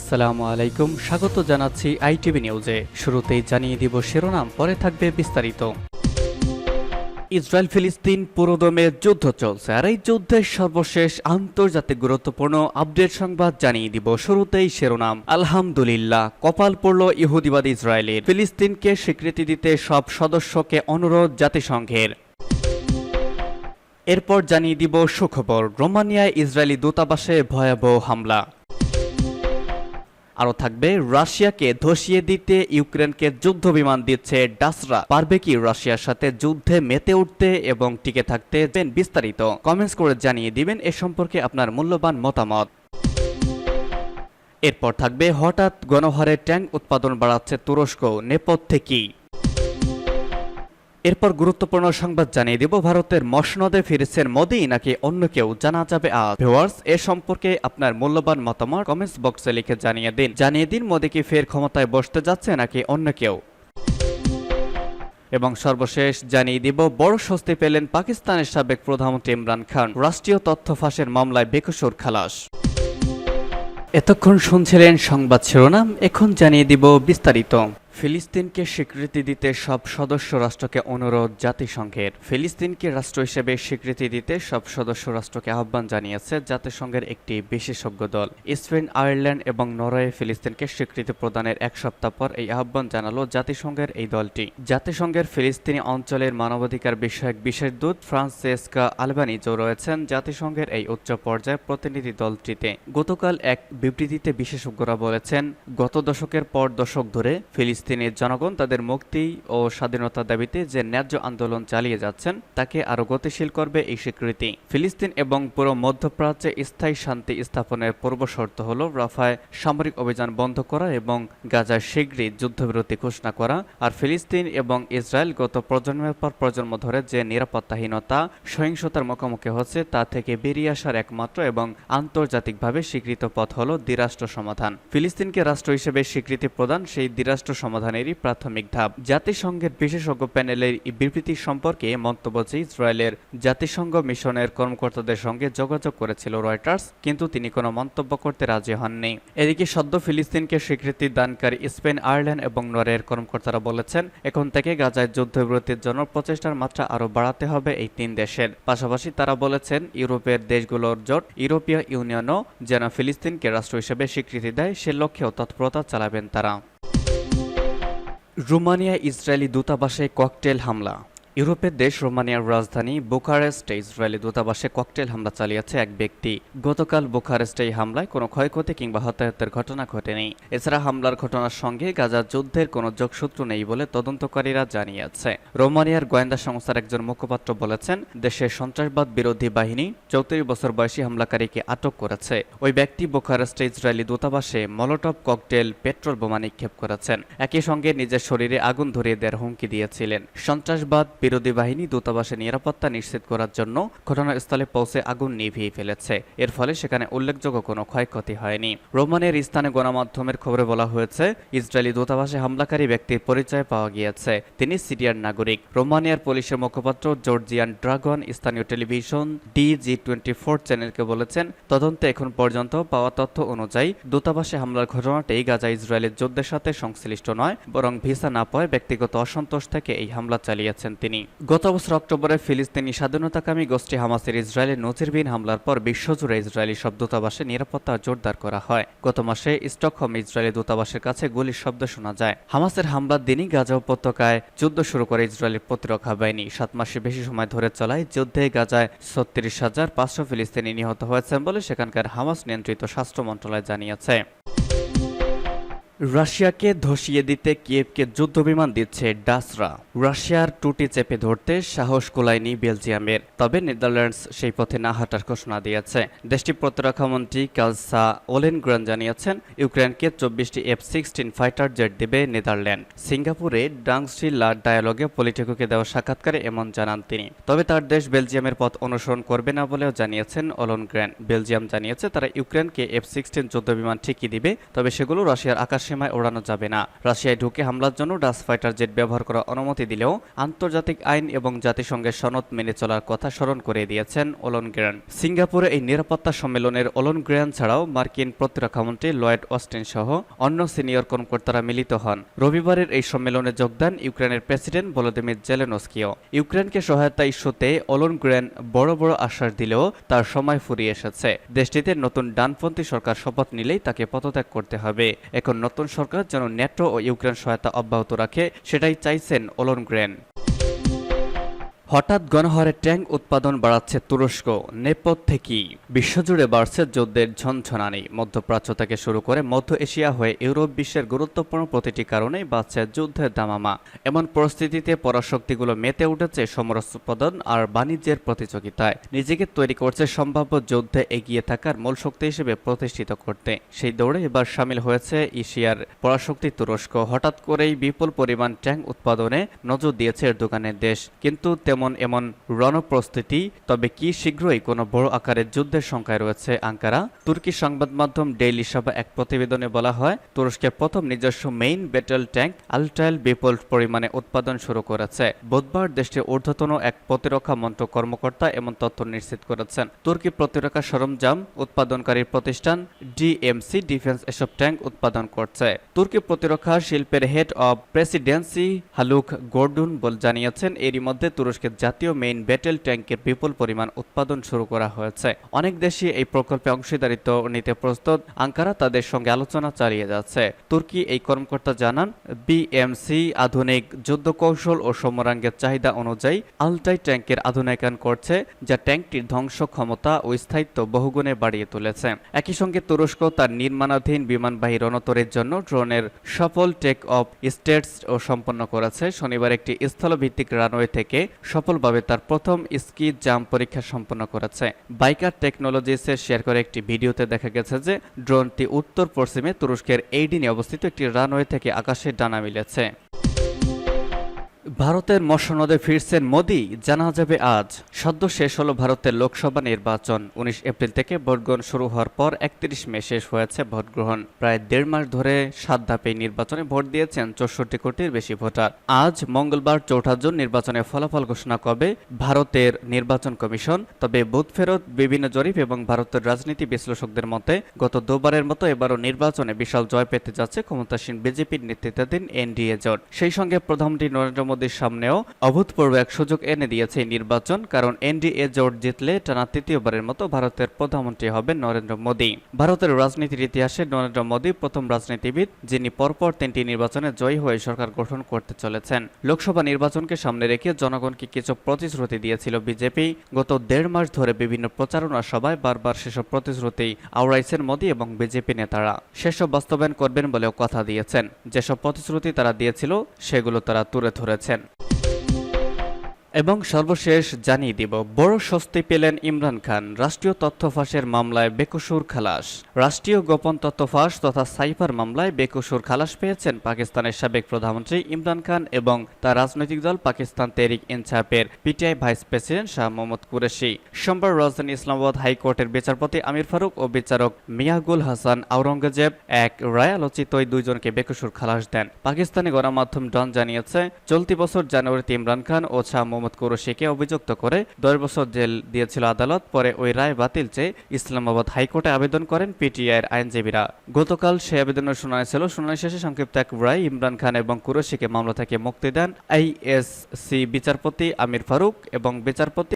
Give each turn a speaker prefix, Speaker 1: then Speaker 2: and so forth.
Speaker 1: আসসালামু আলাইকুম, স্বাগত জানাচ্ছি আইটিভি নিউজে। শুরুতেই জানিয়ে দিব শিরোনাম, পরে থাকবে বিস্তারিত। ইসরায়েল ফিলিস্তিন পুরোদমে যুদ্ধ চলছে, আর এই যুদ্ধের সর্বশেষ আন্তর্জাতিক গুরুত্বপূর্ণ আপডেট সংবাদ জানিয়ে দিব। শুরুতেই শিরোনাম, আলহামদুলিল্লাহ, কপাল পড়ল ইহুদিবাদী ইসরায়েলের। ফিলিস্তিনকে স্বীকৃতি দিতে সব সদস্যকে অনুরোধ জাতিসংঘের। এরপর জানিয়ে দিব সুখবর, রোমানিয়ায় ইসরায়েলি দূতাবাসে ভয়াবহ হামলা। আরও থাকবে, রাশিয়াকে ধসিয়ে দিতে ইউক্রেনকে যুদ্ধ বিমান দিচ্ছে ডাসরা। পারবে কি রাশিয়ার সাথে যুদ্ধে মেতে উঠতে এবং টিকে থাকতে? বিস্তারিত কমেন্টস করে জানিয়ে দিবেন এ সম্পর্কে আপনার মূল্যবান মতামত। এরপর থাকবে, হঠাৎ গণহারে ট্যাঙ্ক উৎপাদন বাড়াচ্ছে তুরস্ক, নেপথ্যে কি? এরপর গুরুত্বপূর্ণ সংবাদ জানিয়ে দিব, ভারতের মসনদে ফিরেছেন মোদি নাকি অন্য কেউ, জানা যাবে আজ। ভিউয়ার্স, এ সম্পর্কে আপনার মূল্যবান মতামত কমেন্টস বক্সে লিখে জানিয়ে দিন মোদি কি ফের ক্ষমতায় বসতে যাচ্ছে নাকি অন্য কেউ। এবং সর্বশেষ জানিয়ে দিব, বড় স্বস্তি পেলেন পাকিস্তানের সাবেক প্রধানমন্ত্রী ইমরান খান, রাষ্ট্রীয় তথ্য ফাঁসের মামলায় বেকসুর খালাস। এতক্ষণ শুনছিলেন সংবাদ শিরোনাম, এখন জানিয়ে দিব বিস্তারিত। ফিলিস্তিনকে স্বীকৃতি দিতে সব সদস্য রাষ্ট্রকে অনুরোধ জাতিসংঘের। ফিলিস্তিনকে রাষ্ট্র হিসেবে স্বীকৃতি দিতে সব সদস্য রাষ্ট্রকে আহ্বান জানিয়েছে জাতিসংঘের একটি বিশেষজ্ঞ দল। স্পেন, আয়ারল্যান্ড এবং নরওয়ে ফিলিস্তিনকে স্বীকৃতি প্রদানের এক সপ্তাহ পর এই আহ্বান জানালো জাতিসংঘের এই দলটি। জাতিসংঘের ফিলিস্তিনি অঞ্চলের মানবাধিকার বিষয়ক বিশেষ দূত ফ্রান্সেসকা আলবানিজো রয়েছেন জাতিসংঘের এই উচ্চ পর্যায়ের প্রতিনিধি দলটিতে। গতকাল এক বিবৃতিতে বিশেষজ্ঞরা বলেছেন, গত দশকের পর দশক ধরে ফিলিস্তিনের জনগণ তাদের মুক্তি ও স্বাধীনতার দাবিতে যে ন্যায্য আন্দোলন চালিয়ে যাচ্ছেন তাকে আরো গতিশীল করবে এই স্বীকৃতি। ফিলিস্তিন এবং পুরো মধ্যপ্রাচ্যে স্থায়ী শান্তি স্থাপনের পূর্বশর্ত হল রাফায় সামরিক অভিযান বন্ধ করা এবং গাজায় শীঘ্রই যুদ্ধবিরতি ঘোষণা করা। আর ফিলিস্তিন এবং ইসরায়েল গত প্রজন্মের পর প্রজন্ম ধরে যে নিরাপত্তাহীনতা, সহিংসতার মুখোমুখি হচ্ছে তা থেকে বেরিয়ে আসার একমাত্র এবং আন্তর্জাতিকভাবে স্বীকৃত পথ হল দ্বিরাষ্ট্র সমাধান। ফিলিস্তিনকে রাষ্ট্র হিসেবে স্বীকৃতি প্রদান সেই দ্বিরাষ্ট্র সমাধানেরই প্রাথমিক ধাপ। জাতিসংঘের বিশেষজ্ঞ প্যানেলের বিবৃতি সম্পর্কে মন্তব্য যে ইসরায়েলের জাতিসংঘ মিশনের কর্মকর্তাদের সঙ্গে যোগাযোগ করেছিল রয়টার্স, কিন্তু তিনি কোনো মন্তব্য করতে রাজি হননি। এদিকে সদ্য ফিলিস্তিনকে স্বীকৃতি দানকারী স্পেন, আয়ারল্যান্ড এবং নরওয়ের কর্মকর্তারা বলেছেন, এখন থেকে গাজায় যুদ্ধবিরতির জন্য প্রচেষ্টার মাত্রা আরও বাড়াতে হবে এই তিন দেশের। পাশাপাশি তারা বলেছেন, ইউরোপের দেশগুলোর জোট ইউরোপীয় ইউনিয়নও যেন ফিলিস্তিনকে রাষ্ট্র হিসেবে স্বীকৃতি দেয় সে লক্ষ্যেও তৎপরতা চালাবেন তারা। রোমানিয়া ইসরায়েলি দূতাবাসে ককটেল হামলা। ইউরোপের দেশ রোমানিয়ার রাজধানী বুখারেস্টে ইসরায়েলি দূতাবাসে ককটেল হামলা চালিয়েছে এক ব্যক্তি। গতকাল বুখারেস্টে এই হামলায় কোনো ক্ষয়ক্ষতি কিংবা হতাহতের ঘটনা ঘটেনি। এছাড়া হামলার ঘটনার সঙ্গে গাজা যুদ্ধের কোনো যোগসূত্র নেই বলে তদন্তকারীরা জানিয়েছে। রোমানিয়ার গোয়েন্দা সংস্থার একজন মুখপাত্র বলেছেন, দেশের সন্ত্রাসবাদ বিরোধী বাহিনী 34 বছর বয়সী হামলাকারীকে আটক করেছে। ওই ব্যক্তি বুখারেস্টে ইসরায়েলি দূতাবাসে মলোটভ ককটেল, পেট্রোল বোমা নিক্ষেপ করেছেন। একই সঙ্গে নিজের শরীরে আগুন ধরিয়ে দেওয়ার হুমকি দিয়েছিলেন। সন্ত্রাসবাদ বিরোধী বাহিনী দূতাবাসের নিরাপত্তা নিশ্চিত করার জন্য ঘটনাস্থলে পৌঁছে আগুন নিভিয়ে ফেলেছে। এর ফলে সেখানে উল্লেখযোগ্য কোনো ক্ষয়ক্ষতি হয়নি। রোমানিয়ার স্থানীয় গণমাধ্যমের খবরে বলা হয়েছে, ইসরায়েলি দূতাবাসে হামলাকারী ব্যক্তির পরিচয় পাওয়া গিয়েছে। তিনি সিরিয়ার নাগরিক। রোমানিয়ার পুলিশের মুখপাত্র জর্জিয়ান ড্রাগন স্থানীয় টেলিভিশন DG24 চ্যানেলকে বলেছেন, তদন্তে এখন পর্যন্ত পাওয়া তথ্য অনুযায়ী দূতাবাসে হামলার ঘটনাটি গাজা ইসরায়েলের যুদ্ধের সাথে সংশ্লিষ্ট নয়, বরং ভিসা না পাওয়ায় ব্যক্তিগত অসন্তোষ থেকে এই হামলা চালিয়েছেন তিনি। গত বছর অক্টোবরে ফিলিস্তিনি স্বাধীনতাকামী গোষ্ঠী হামাসের ইসরায়েলের নজিরবিহীন হামলার পর বিশ্বজুড়ে ইসরায়েলি সব দূতাবাসে নিরাপত্তা জোরদার করা হয়। গত মাসে স্টকহোম ইসরায়েলি দূতাবাসের কাছে গুলির শব্দ শোনা যায়। হামাসের হামলার দিনই গাজা উপত্যকায় যুদ্ধ শুরু করে ইসরায়েলের প্রতিরক্ষা বাহিনী। 7 মাসের বেশি সময় ধরে চলায় যুদ্ধে গাজায় 36,500 ফিলিস্তিনি নিহত হয়েছেন বলে সেখানকার হামাস নিয়ন্ত্রিত স্বাস্থ্য মন্ত্রণালয় জানিয়েছে। রাশিয়াকে ধসিয়ে দিতে কিয়েভকে যুদ্ধবিমান দিচ্ছে ডাসরা। রাশিয়ার টুটি চেপে ধরতে সাহস কুলায়নি বেলজিয়ামের, তবে নেদারল্যান্ডস সেই পথে না হাঁটার ঘোষণা দিয়েছে। দেশটির প্রতিরক্ষামন্ত্রী কালসা ওলেনগ্রেন জানিয়েছেন, ইউক্রেনকে 24টি F-16 ফাইটার জেট দেবে নেদারল্যান্ড। সিঙ্গাপুরে ডাংশি লা ডায়ালগে পলিটিকোকে দেওয়া সাক্ষাৎকারে এমন জানান তিনি। তবে তার দেশ বেলজিয়ামের পথ অনুসরণ করবে না বলেও জানিয়েছেন ওলেনগ্রেন। বেলজিয়াম জানিয়েছে তারা ইউক্রেনকে F-16 যুদ্ধবিমান ঠিকই দিবে, তবে সেগুলো রাশিয়ার আকাশসীমা সীমায় ওড়ানো যাবে না। রাশিয়ায় ঢুকে হামলার জন্য ডাচ ফাইটার জেট ব্যবহার করার অনুমতি দিলেও আন্তর্জাতিক আইন এবং জাতিসংঘের সনদ মেনে চলার কথা স্মরণ করে দিয়েছেন ওলনগ্রেন। সিঙ্গাপুরে এই নিরাপত্তা সম্মেলনের ওলনগ্রেন ছাড়াও মার্কিন প্রতিরক্ষামন্ত্রী লয়েড অস্টিন সহ অন্য সিনিয়র কর্মকর্তারা মিলিত হন। রবিবারের এই সম্মেলনে যোগদান ইউক্রেনের প্রেসিডেন্ট ভলোদিমির জেলেনস্কিও। ইউক্রেনকে সহায়তা ইস্যুতে ওলনগ্রেন বড় বড় আশ্বাস দিলেও তার সময় ফুরিয়ে এসেছে। দেশটিতে নতুন ডানপন্থী সরকার শপথ নিলেই তাকে পদত্যাগ করতে হবে। এখন নতুন সরকার যেন ন্যাটো ও ইউক্রেন সহায়তা অব্যাহত রাখে সেটাই চাইছেন ওলনগ্রেন। হঠাৎ গণহারে ট্যাঙ্ক উৎপাদন বাড়াচ্ছে তুরস্ক। নেপথ্যে কি? বিশ্বজুড়ে বাড়ছে যুদ্ধের ঝনঝনানি। মধ্যপ্রাচ্য থেকে শুরু করে মধ্য এশিয়া হয়ে ইউরোপ বিশ্বের গুরুত্বপূর্ণ প্রতিটি কারণেই বাড়ছে যুদ্ধের দামামা। এমন পরিস্থিতিতে পরাশক্তিগুলো মেতে উঠেছে সমরাস্ত্র উৎপাদন আর বাণিজ্যের প্রতিযোগিতায়। নিজেকে তৈরি করছে সম্ভাব্য যুদ্ধে এগিয়ে থাকার মূল শক্তি হিসেবে প্রতিষ্ঠিত করতে। সেই দৌড়ে এবার সামিল হয়েছে এশিয়ার পরাশক্তি তুরস্ক। হঠাৎ করেই বিপুল পরিমাণ ট্যাঙ্ক উৎপাদনে নজর দিয়েছে এরদোগানের দেশ। কিন্তু এমন রণপ্রস্তুতি, তবে কি শীঘ্রই কোনো বড় আকারের যুদ্ধের সংখ্যায় রয়েছে আঙ্কারা? তুর্কি সংবাদ মাধ্যম ডেইলি সাবা এক প্রতিবেদনে বলা হয়, তুরস্কের প্রথম নিজস্ব মেইন ব্যাটল ট্যাঙ্ক আলটাইল বিপুল পরিমাণে উৎপাদন শুরু করেছে। বুধবার দেশটির ঊর্ধ্বতন এক প্রতিরক্ষা মন্ত্রক কর্মকর্তা এমন তথ্য নিশ্চিত করেছেন। তুর্কি প্রতিরক্ষা সরঞ্জাম উৎপাদনকারী প্রতিষ্ঠান ডিএমসি ডিফেন্স এসব ট্যাঙ্ক উৎপাদন করছে। তুর্কি প্রতিরক্ষা শিল্পের হেড অব প্রেসিডেন্সি হালুক গোর্ডুন জানিয়েছেন, এরই মধ্যে তুরস্কের জাতীয় মেইন ব্যাটেল ট্যাঙ্কের বিপুল পরিমাণ উৎপাদন শুরু করা হয়েছে। অনেক দেশই এই প্রকল্পে অংশীদারিত্ব নিতে প্রস্তুত। আঙ্কারা তাদের সঙ্গে আলোচনা চালিয়ে যাচ্ছে। তুর্কি এই কর্মকর্তা জানান, বিএমসি আধুনিক যুদ্ধ কৌশল ও সমরাঙ্গের চাহিদা অনুযায়ী আলটাই ট্যাঙ্কের আধুনিকায়ন করছে, যা ট্যাঙ্কটির ধ্বংস ক্ষমতা ও স্থায়িত্ব বহুগুণে বাড়িয়ে তুলেছে। একই সঙ্গে তুরস্ক তার নির্মাণাধীন বিমানবাহী রণতরীর জন্য ড্রোনের সফল টেক অফ স্টেটস ও সম্পন্ন করেছে। শনিবার একটি স্থলভিত্তিক রানওয়ে থেকে সফলভাবে তার প্রথম স্কি জাম্প পরীক্ষা সম্পন্ন করেছে। বাইকার টেকনোলজিসে শেয়ার করে একটি ভিডিওতে দেখা গেছে যে ড্রোনটি উত্তর পশ্চিমে তুরস্কের এইডিনে অবস্থিত একটি রানওয়ে থেকে আকাশে ডানা মিলেছে। ভারতের মসনদে ফিরছেন মোদি, জানা যাবে আজ। সদ্য শেষ হলো ভারতের লোকসভা নির্বাচন। 19 এপ্রিল থেকে ভোটগ্রহণ শুরু হওয়ার পর 31 মে শেষ হয়েছে ভোটগ্রহণ। প্রায় 1.5 মাস ধরে 7 ধাপে নির্বাচনে ভোট দিয়েছেন 64 কোটির বেশি ভোটার। আজ মঙ্গলবার 4 জুন নির্বাচনের ফলাফল ঘোষণা করবে ভারতের নির্বাচন কমিশন। তবে বুথ ফেরত বিভিন্ন জরিপ এবং ভারতের রাজনীতি বিশ্লেষকদের মতে গত দুবারের মতো এবারও নির্বাচনে বিশাল জয় পেতে যাচ্ছে ক্ষমতাসীন বিজেপির নেতৃত্বাধীন এনডিএ জোট। সেই সঙ্গে প্রধানমন্ত্রী নরেন্দ্র মোদীর সামনেও অভূতপূর্ব এক সুযোগ এনে দিয়েছে এই নির্বাচন, কারণ এনডিএ জোট জিতলে টানা তৃতীয়বারের মতো ভারতের প্রধানমন্ত্রী হবেন নরেন্দ্র মোদী। ভারতের রাজনীতির ইতিহাসে নরেন্দ্র মোদী প্রথম রাজনীতিবিদ যিনি পরপর 3টি নির্বাচনে জয়ী হয়ে সরকার গঠন করতে চলেছেন। লোকসভা নির্বাচনকে সামনে রেখে জনগণকে কিছু প্রতিশ্রুতি দিয়েছিল বিজেপি। গত 1.5 মাস ধরে বিভিন্ন প্রচারণা সভায় বারবার সেসব প্রতিশ্রুতি আওড়াইছেন মোদী এবং বিজেপি নেতারা। সেসব বাস্তবায়ন করবেন বলেও কথা দিয়েছেন। যেসব প্রতিশ্রুতি তারা দিয়েছিল সেগুলো তারা তুলে ধরেছেন। এবং সর্বশেষ জানিয়ে দিব, বড় স্বস্তি পেলেন ইমরান খান। রাষ্ট্রীয় তথ্য ফাঁসের মামলায় বেকসুর খালাস। রাষ্ট্রীয় গোপন তথ্য ফাঁস তথা সাইফার মামলায় বেকসুর খালাস পেয়েছেন পাকিস্তানের সাবেক প্রধানমন্ত্রী ইমরান খান এবং তার রাজনৈতিক দল পাকিস্তান তেহরিক ইনসাফের PTI vice president Shah Mohammad Qureshi. সোমবার রাজধানী ইসলামাবাদ হাইকোর্টের বিচারপতি আমির ফারুক ও বিচারক মিয়াগুল হাসান আওরঙ্গজেব এক রায় আলোচিত ওই দুইজনকে বেকসুর খালাস দেন। পাকিস্তানি গণমাধ্যম ডন জানিয়েছে, চলতি বছর জানুয়ারিতে ইমরান খান ও শাহ মোহাম্মদ কুরেশিকে অভিযুক্ত করে 10 বছর জেল দিয়েছিল আদালত। পরে ওই রায় বাতিল চেয়ে ইসলামাবাদ হাইকোর্টে আবেদন করেন পিটিআইয়ের আইনজীবীরা। গতকাল সেই আবেদনের শুনানি ছিল। শুনানি শেষে সংক্ষিপ্ত এক রায় ইমরান খান এবং কুরেশিকে মামলা থেকে মুক্তি দেন আইএসসি বিচারপতি আমির ফারুক এবং বিচারপতি